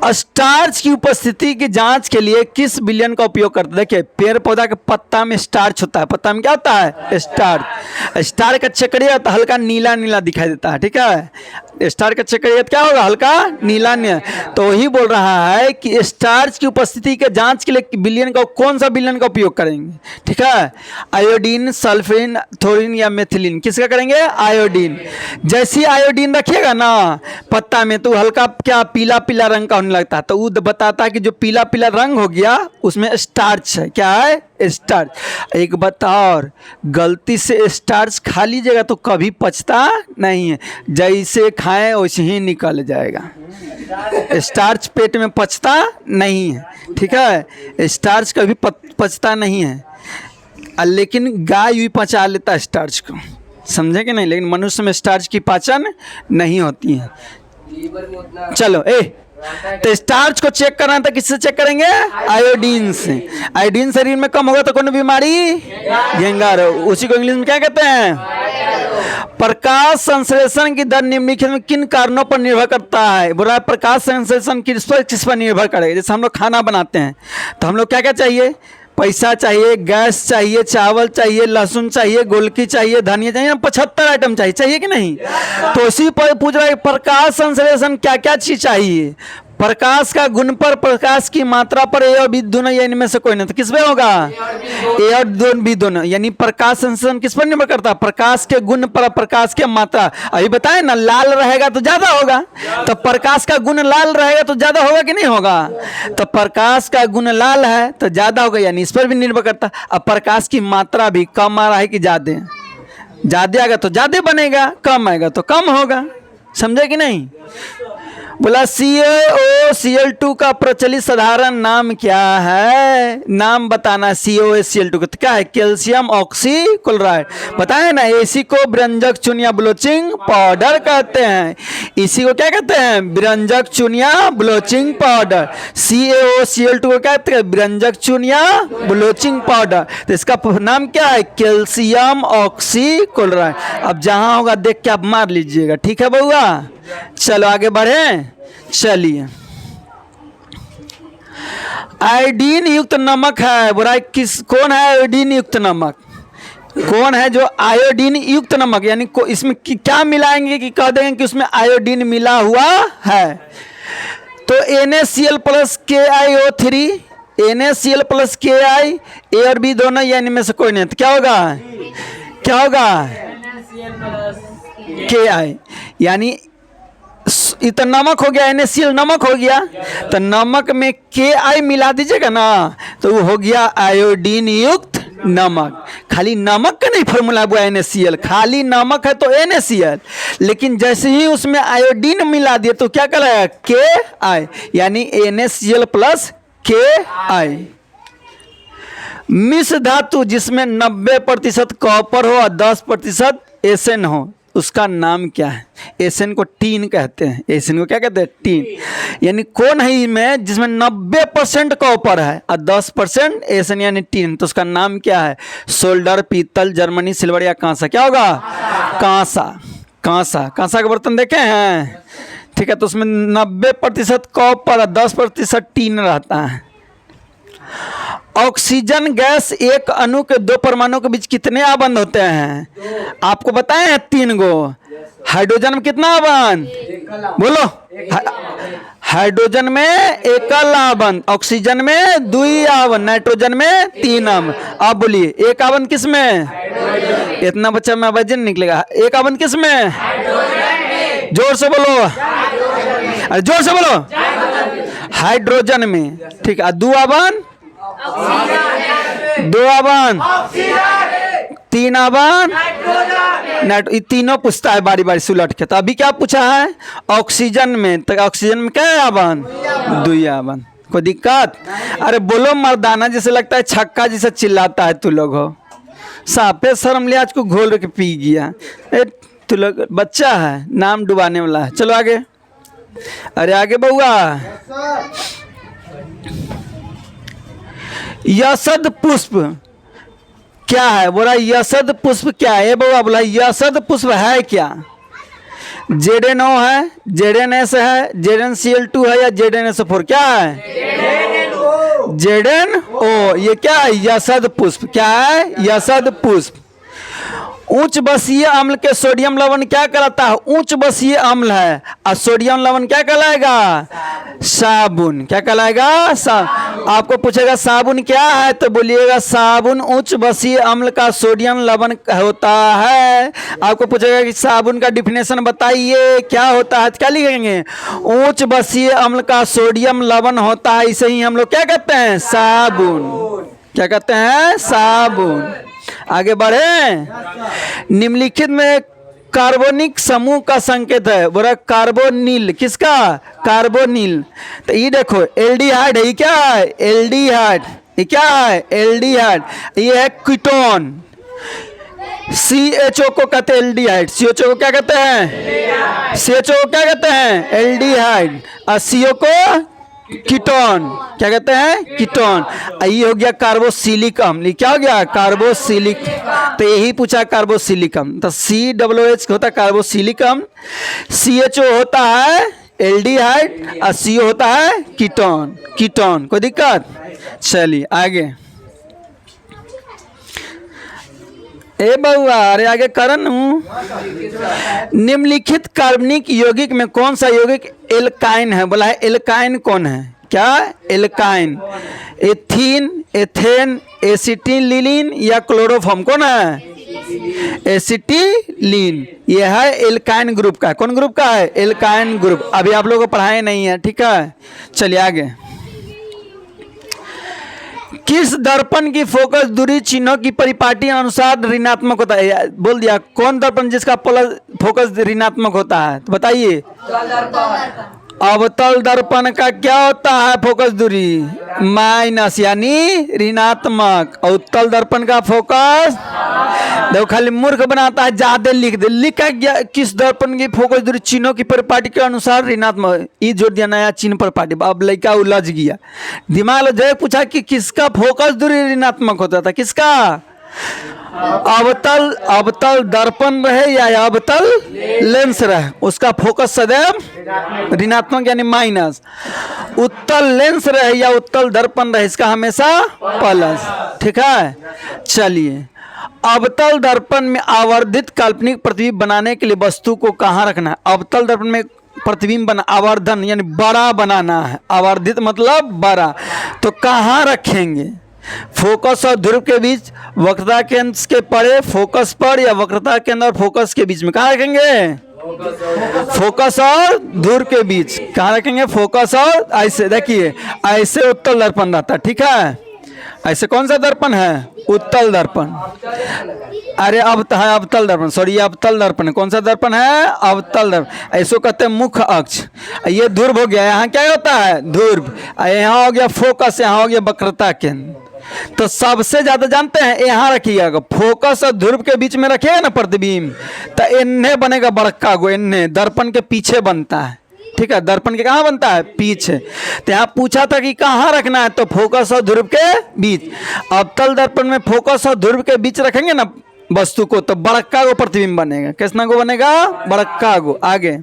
Starch की उपस्थिति की जांच के लिए किस विलयन का उपयोग करते हैं? देखिए, पेड़ पौधा के पत्ता में स्टार्च होता है। पत्ता में क्या होता है? स्टार्च। स्टार का चक्कर तो हल्का नीला नीला दिखाई देता है, ठीक है। स्टार का चक्कर क्या होगा? हल्का नीला नीला। तो वही बोल रहा है कि स्टार्च की उपस्थिति के जांच के लिए विलयन का कौन सा विलयन का उपयोग करेंगे? ठीक है, आयोडीन, सल्फरिन, थोरिन या मेथिलीन। किसका करेंगे? आयोडीन। जैसी आयोडीन रखिएगा ना पत्ता में तो हल्का क्या पीला पीला रंग का होने लगता है, तो वो बताता है कि जो पीला पीला रंग हो गया उसमें स्टार्च है। क्या है? स्टार्च। एक बात और, गलती से स्टार्च खा लीजिएगा तो कभी पचता नहीं है, जैसे खाएं वैसे ही निकल जाएगा। स्टार्च पेट में पचता नहीं है, ठीक है। स्टार्च कभी पचता नहीं है, लेकिन गाय भी पचा लेता है स्टार्च को, समझे कि नहीं। लेकिन मनुष्य में स्टार्च की पाचन नहीं होती है। चलो तो स्टार्च को चेक करना था, किससे चेक करेंगे? आयोडीन से। आयोडीन शरीर में कम होगा तो कौन बीमारी? घेंगार। उसी को इंग्लिश में क्या कहते हैं? प्रकाश संश्लेषण की दर निम्नलिखित में किन कारणों पर निर्भर करता है? बुरा, प्रकाश संश्लेषण किस पर निर्भर करेगा? जैसे हम लोग खाना बनाते हैं तो हम लोग क्या क्या चाहिए? पैसा चाहिए, गैस चाहिए, चावल चाहिए, लहसुन चाहिए, गोलकी चाहिए, धनिया चाहिए, 75 आइटम चाहिए कि नहीं? तो इसी पर पूछ रहा है प्रकाश संश्लेषण क्या क्या चीज चाहिए? प्रकाश का गुण पर, प्रकाश की मात्रा पर, ए और बी दोनों, या इनमें से कोई नहीं। तो किस पे होगा? ए और बी दोनों। यानी प्रकाश संश्लेषण किस पर निर्भर करता है? प्रकाश के गुण पर, प्रकाश की मात्रा। अभी बताए ना, लाल रहेगा तो ज्यादा होगा, तो प्रकाश का गुण लाल रहेगा तो ज्यादा होगा कि नहीं होगा? तो प्रकाश का गुण लाल है तो ज्यादा होगा, यानी इस पर भी निर्भर करता है। अब प्रकाश की मात्रा भी कम आ रहा है कि ज्यादा? ज्यादा आएगा तो ज्यादा बनेगा, कम आएगा तो कम होगा, समझे कि नहीं? बोला CaOCl2 का प्रचलित साधारण नाम क्या है? नाम बताना। CaOCl2 का क्या है? Calcium oxychloride. बताए ना, इसी को व्यंजक चून या ब्लोचिंग पाउडर कहते हैं। इसी को क्या कहते हैं? व्यंजक चून या ब्लोचिंग पाउडर। CaOCl2 को क्या कहते हैं? व्यंजक चून या ब्लोचिंग पाउडर। तो इसका नाम क्या है? Calcium oxychloride. अब जहां होगा देख के आप मार लीजिएगा, ठीक है बउआ। चलो आगे बढ़े। चलिए, आयोडीन युक्त नमक है। बुरा, कौन है आयोडीन युक्त नमक? कौन है जो आयोडीन युक्त नमक? यानी इसमें क्या मिलाएंगे कि कह देंगे कि उसमें आयोडीन मिला हुआ है? तो NaCl plus KiO3, NaCl plus Ki, ए और बी दोनों, या इनमें से कोई नहीं। तो क्या होगा? क्या होगा? Ki। यानी इतना नमक हो गया, NaCl नमक हो गया, तो नमक में Ki मिला दीजिएगा ना तो वो हो गया आयोडीन युक्त नमक। खाली नमक का नहीं फॉर्मूला हुआ NaCl, खाली नमक है तो NaCl, लेकिन जैसे ही उसमें आयोडीन मिला दिए तो क्या कहलाया? Ki, यानी NaCl प्लस Ki। मिश्र धातु जिसमें 90% कॉपर हो और 10% एसएन हो, उसका नाम क्या है? एसएन को टीन कहते हैं। एसएन को क्या कहते हैं? टीन। यानी कौन है इसमें जिसमें 90% कॉपर है और 10% एसएन यानी टीन, तो उसका नाम क्या है? सोल्डर, पीतल, जर्मनी, सिल्वर या कांसा? क्या होगा? कांसा। कांसा। कांसा के बर्तन देखे हैं, ठीक है। तो उसमें 90% कॉपर और 10% टीन रहता है। ऑक्सीजन गैस एक अणु के दो परमाणु के बीच कितने आबंध होते हैं? आपको बताए हैं 3 गो। हाइड्रोजन में कितना आबंध? बोलो। हाइड्रोजन में एकल आबंध, ऑक्सीजन में 2 आबंध, नाइट्रोजन में 3 आबंध। अब बोलिए एक आबंध किस में? इतना बच्चा में वजन निकलेगा। एक आबंध किस में? जोर से बोलो, अरे जोर से बोलो। हाइड्रोजन में, ठीक है। 2 आबंध, 2 आबंध, 3 आबंध, नाइट्रोजन। तीनों पूछता है बारी बारी सुलट के। तो अभी क्या पूछा है? ऑक्सीजन में। तो ऑक्सीजन में क्या आबंध? 2 आबंध। कोई दिक्कत? अरे बोलो मर्दाना, जैसे लगता है छक्का जैसे चिल्लाता है तू लोग हो। साफे शर्म ले, आज को घोल के पी गया। तू लोग बच्चा है, नाम डुबाने वाला है। चलो आगे। अरे आगे बउआ। यशद पुष्प क्या है? बोला यशद पुष्प क्या है? बउआ बोला यशद पुष्प है क्या? ZnO है, ZnS है, ZnCl2 है या ZnSO4? क्या है? ZnO। ये क्या है? यशद पुष्प। क्या है? यशद पुष्प। उच्च बसीय अम्ल के सोडियम लवण क्या कहलाता है? उच्च बसीय अम्ल है, और सोडियम लवण क्या कहलाएगा? साबुन। क्या कहलाएगा? आपको पूछेगा साबुन क्या है, तो बोलिएगा साबुन उच्च बसीय अम्ल का सोडियम लवण होता है। आपको पूछेगा कि साबुन का डिफिनेशन बताइए क्या होता है, तो क्या लिखेंगे? उच्च बसीय अम्ल का सोडियम लवण होता है, इसे ही हम लोग क्या कहते हैं? साबुन। क्या कहते हैं? साबुन। आगे बढ़े। निम्नलिखित में कार्बोनिक समूह का संकेत है, बोला कार्बोनिल। किसका? कार्बोनिल। तो ये देखो एल्डिहाइड है, ये क्या है? एल्डिहाइड। ये क्या है? एल्डिहाइड। ये है कीटोन। CHO को कहते हैं एल्डिहाइड। CHO को क्या कहते हैं? CHO को क्या कहते हैं? एल्डिहाइड। और CO को कीटोन। क्या कहते हैं? कीटोन। ये हो गया कार्बोसिलिक अम्ल। क्या हो गया? कार्बोसिलिक। तो यही पूछा कार्बोसिलिक अम्ल। तो COOH होता है कार्बोसिलिक अम्ल, CHO होता है एल्डिहाइड, और CO होता है कीटोन। कीटोन। कोई दिक्कत? चलिए आगे। ए बउआ, अरे आगे करन हूँ। निम्नलिखित कार्बनिक यौगिक में कौन सा यौगिक एल्काइन है? बोला है एल्काइन कौन है? क्या? एल्काइन। एथीन, एथेन, एसिटिलीन या क्लोरोफॉर्म? कौन है? एसिटिलीन। यह है एल्काइन ग्रुप का। कौन ग्रुप का है? Alkyne group. अभी आप लोगों को पढ़ाए नहीं है, ठीक है। चलिए आगे। किस दर्पण की फोकस दूरी चिन्हों की परिपाटी अनुसार ऋणात्मक होता है? बोल दिया। कौन दर्पण जिसका फोकस ऋणात्मक होता है, तो बताइए। अवतल दर्पण का क्या होता है फोकस दूरी? माइनस, यानी ऋणात्मक। और उत्तल दर्पण का फोकस, देखो खाली मूर्ख बनाता है, ज्यादा लिख दे। लिखा गया किस दर्पण की फोकस दूरी चिन्हों की परिपाटी के अनुसार ऋणात्मक। ये जोड़ दिया नया चिन्ह परिपाटी। अब लड़का उलझ गया। दिमाग जय पूछा कि किसका फोकस दूरी ऋणात्मक होता था? किसका? अवतल दर्पण रहे या अवतल लेंस रहे, उसका फोकस सदैव ऋणात्मक यानी माइनस। उत्तल लेंस रहे या उत्तल दर्पण रहे, इसका हमेशा प्लस। ठीक है। चलिए, अवतल दर्पण में आवर्धित काल्पनिक प्रतिबिंब बनाने के लिए वस्तु को कहाँ रखना है? अवतल दर्पण में प्रतिबिंब बना, आवर्धन यानी बड़ा बनाना है। आवर्धित मतलब बड़ा। तो कहाँ रखेंगे? फोकस और ध्रुव के बीच, वक्रता केंद्र के परे फोकस पर, या वक्रता केंद्र और फोकस के बीच में? कहाँ रखेंगे? फोकस और ध्रुव के बीच। कहाँ रखेंगे? फोकस और, ऐसे देखिए, ऐसे उत्तल दर्पण रहता है। ठीक है। ऐसे कौन सा दर्पण है? उत्तल दर्पण। अरे अब है अवतल दर्पण, सॉरी अवतल दर्पण। कौन सा दर्पण है? अवतल दर्पण। ऐसो कहते हैं मुख्य अक्ष। ये ध्रुव हो गया। यहाँ क्या होता है? ध्रुव। यहाँ हो गया फोकस, यहाँ हो गया वक्रता केंद्र। तो सबसे ज्यादा जानते हैं यहाँ रखिएगा, फोकस और ध्रुव के बीच में रखिएगा ना प्रतिबिंब, तो इन्हें बनेगा बड़का गो। इन्हें दर्पण के पीछे बनता है। ठीक है। दर्पण के कहाँ बनता है? पीछे। तो यहाँ पूछा था कि कहाँ रखना है, तो फोकस और ध्रुव के बीच। अवतल दर्पण में फोकस और ध्रुव के बीच रखेंगे ना वस्तु को, तो बड़का गो प्रतिबिंब बनेगा। कितना गो बनेगा? बड़का गो। आगे।